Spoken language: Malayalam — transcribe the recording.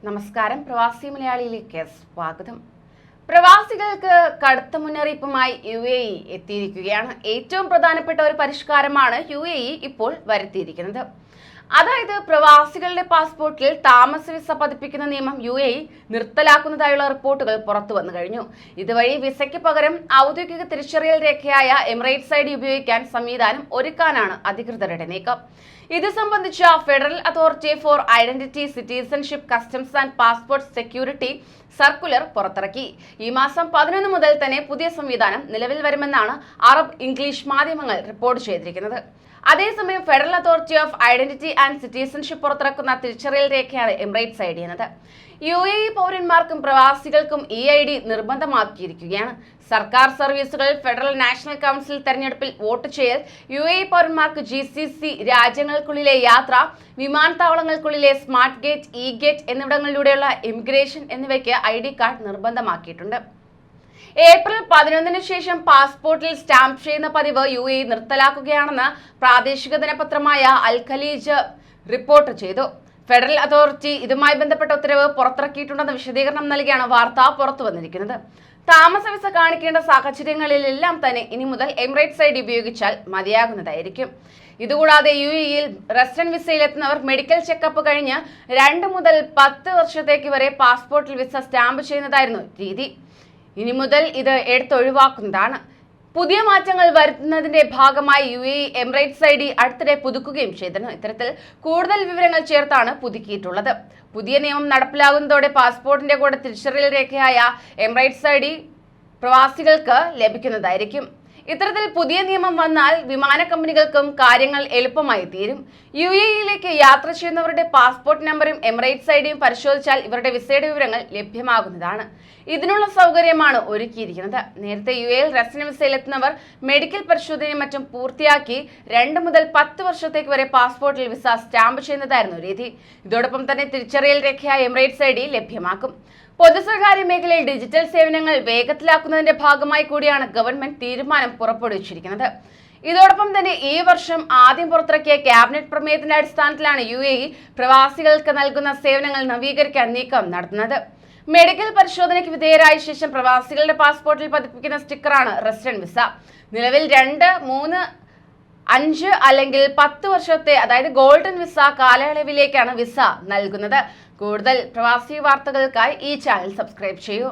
നമസ്കാരം. പ്രവാസി മലയാളിയിലേക്ക് സ്വാഗതം. പ്രവാസികൾക്ക് കടുത്ത മുന്നറിയിപ്പുമായി UAE എത്തിയിരിക്കുകയാണ്. ഏറ്റവും പ്രധാനപ്പെട്ട ഒരു പരിഷ്കാരമാണ് UAE ഇപ്പോൾ വരുത്തിയിരിക്കുന്നത്. അതായത് പ്രവാസികളുടെ പാസ്പോർട്ടിൽ താമസ വിസ പതിപ്പിക്കുന്ന നിയമം UAE നിർത്തലാക്കുന്നതായുള്ള റിപ്പോർട്ടുകൾ പുറത്തു വന്നു കഴിഞ്ഞു. ഇതുവഴി വിസയ്ക്ക് പകരം ഔദ്യോഗിക തിരിച്ചറിയൽ രേഖയായ എമിറേറ്റ്സ് ID ഉപയോഗിക്കാൻ സംവിധാനം ഒരുക്കാനാണ് അധികൃതരുടെ നീക്കം. ഇത് സംബന്ധിച്ച federal authority four identity, citizenship, customs and passport security circular പുറത്തിറക്കി. ഈ മാസം 11 മുതൽ തന്നെ പുതിയ സംവിധാനം നിലവിൽ വരുമെന്നാണ് അറബ് ഇംഗ്ലീഷ് മാധ്യമങ്ങൾ റിപ്പോർട്ട് ചെയ്തിരിക്കുന്നത്. അതേസമയം federal authority of identity and citizenship പുറത്തിറക്കുന്ന തിരിച്ചറിയൽ രേഖയാണ് എമിറേറ്റ്സ് ID എന്നത്. UAE പൗരന്മാർക്കും പ്രവാസികൾക്കും ഈ ID നിർബന്ധമാക്കിയിരിക്കുകയാണ്. സർക്കാർ സർവീസുകൾ, ഫെഡറൽ നാഷണൽ കൗൺസിൽ തെരഞ്ഞെടുപ്പിൽ വോട്ട് ചെയ്യൽ, UAE പൗരന്മാർക്ക് GCC രാജ്യങ്ങൾക്കുള്ളിലെ യാത്ര, വിമാനത്താവളങ്ങൾക്കുള്ളിലെ സ്മാർട്ട് ഗേറ്റ്, ഗേറ്റ് എന്നിവിടങ്ങളിലൂടെയുള്ള ഇമിഗ്രേഷൻ എന്നിവയ്ക്ക് ID കാർഡ് നിർബന്ധമാക്കിയിട്ടുണ്ട്. ഏപ്രിൽ 11 ശേഷം പാസ്പോർട്ടിൽ സ്റ്റാമ്പ് ചെയ്യുന്ന പതിവ് UAE നിർത്തലാക്കുകയാണെന്ന് പ്രാദേശിക ദിനപത്രമായ അൽ ഖലീജ് റിപ്പോർട്ട് ചെയ്തു. ഫെഡറൽ അതോറിറ്റി ഇതുമായി ബന്ധപ്പെട്ട ഉത്തരവ് പുറത്തിറക്കിയിട്ടുണ്ടെന്ന് വിശദീകരണം നൽകിയാണ് വാർത്ത പുറത്തു വന്നിരിക്കുന്നത്. താമസ വിസ കാണിക്കേണ്ട സാഹചര്യങ്ങളിലെല്ലാം തന്നെ ഇനി മുതൽ എമിറേറ്റ്സ് ID ഉപയോഗിച്ചാൽ മതിയാകുന്നതായിരിക്കും. ഇതുകൂടാതെ UAEയിൽ റെസിഡന്റ് വിസയിലെത്തുന്നവർ മെഡിക്കൽ ചെക്കപ്പ് കഴിഞ്ഞ് 2 മുതൽ 10 വർഷത്തേക്ക് വരെ പാസ്പോർട്ടിൽ വിസ സ്റ്റാമ്പ് ചെയ്യുന്നതായിരുന്നു രീതി. ഇനി മുതൽ ഇത് എടുത്തൊഴിവാക്കുന്നതാണ്. പുതിയ മാറ്റങ്ങൾ വരുത്തുന്നതിന്റെ ഭാഗമായി UAE എമിറേറ്റ്സ് ID അടുത്തിടെ പുതുക്കുകയും ചെയ്തിരുന്നു. ഇത്തരത്തിൽ കൂടുതൽ വിവരങ്ങൾ ചേർത്താണ് പുതുക്കിയിട്ടുള്ളത്. പുതിയ നിയമം നടപ്പിലാകുന്നതോടെ പാസ്പോർട്ടിന്റെ കൂടെ തിരിച്ചറിയൽ രേഖയായ എമിറേറ്റ്സ് ID പ്രവാസികൾക്ക് ലഭിക്കുന്നതായിരിക്കും. ഇത്തരത്തിൽ പുതിയ നിയമം വന്നാൽ വിമാന കമ്പനികൾക്കും കാര്യങ്ങൾ എളുപ്പമായി തീരും. UAEയിലേക്ക് യാത്ര ചെയ്യുന്നവരുടെ പാസ്പോർട്ട് നമ്പറും എമിറേറ്റ്സ് IDയും പരിശോധിച്ചാൽ ഇവരുടെ വിസയുടെ വിവരങ്ങൾ ലഭ്യമാകുന്നതാണ്. ഇതിനുള്ള സൗകര്യമാണ് ഒരുക്കിയിരിക്കുന്നത്. നേരത്തെ UAEയിൽ റെസിഡന്റ് വിസയിലെത്തുന്നവർ മെഡിക്കൽ പരിശോധനയും മറ്റും പൂർത്തിയാക്കി 2 മുതൽ 10 വർഷത്തേക്ക് വരെ പാസ്പോർട്ടിൽ വിസ സ്റ്റാമ്പ് ചെയ്യുന്നതായിരുന്നു രീതി. ഇതോടൊപ്പം തന്നെ തിരിച്ചറിയൽ രേഖയായ എമിറേറ്റ്സ് ID ലഭ്യമാക്കും. പൊതു സ്വകാര്യ മേഖലയിൽ ഡിജിറ്റൽ സേവനങ്ങൾ വേഗത്തിലാക്കുന്നതിന്റെ ഭാഗമായി കൂടിയാണ് ഗവൺമെന്റ് തീരുമാനം പുറപ്പെടുവിച്ചിരിക്കുന്നത്. ഇതോടൊപ്പം തന്നെ ഈ വർഷം ആദ്യം പുറത്തിറക്കിയ ക്യാബിനറ്റ് പ്രമേയത്തിന്റെ അടിസ്ഥാനത്തിലാണ് UAE പ്രവാസികൾക്ക് നൽകുന്ന സേവനങ്ങൾ നവീകരിക്കാൻ നീക്കം നടത്തുന്നത്. മെഡിക്കൽ പരിശോധനയ്ക്ക് വിധേയരായ ശേഷം പ്രവാസികളുടെ പാസ്പോർട്ടിൽ പതിപ്പിക്കുന്ന സ്റ്റിക്കറാണ് റെസിഡന്റ് വിസ. നിലവിൽ 2, 3, 5 അല്ലെങ്കിൽ 10 വർഷത്തെ അതായത് ഗോൾഡൻ വിസ കാലയളവിലേക്കാണ് വിസ നൽകുന്നത്. കൂടുതൽ പ്രവാസി വാർത്തകൾക്കായി ഈ ചാനൽ സബ്സ്ക്രൈബ് ചെയ്യൂ.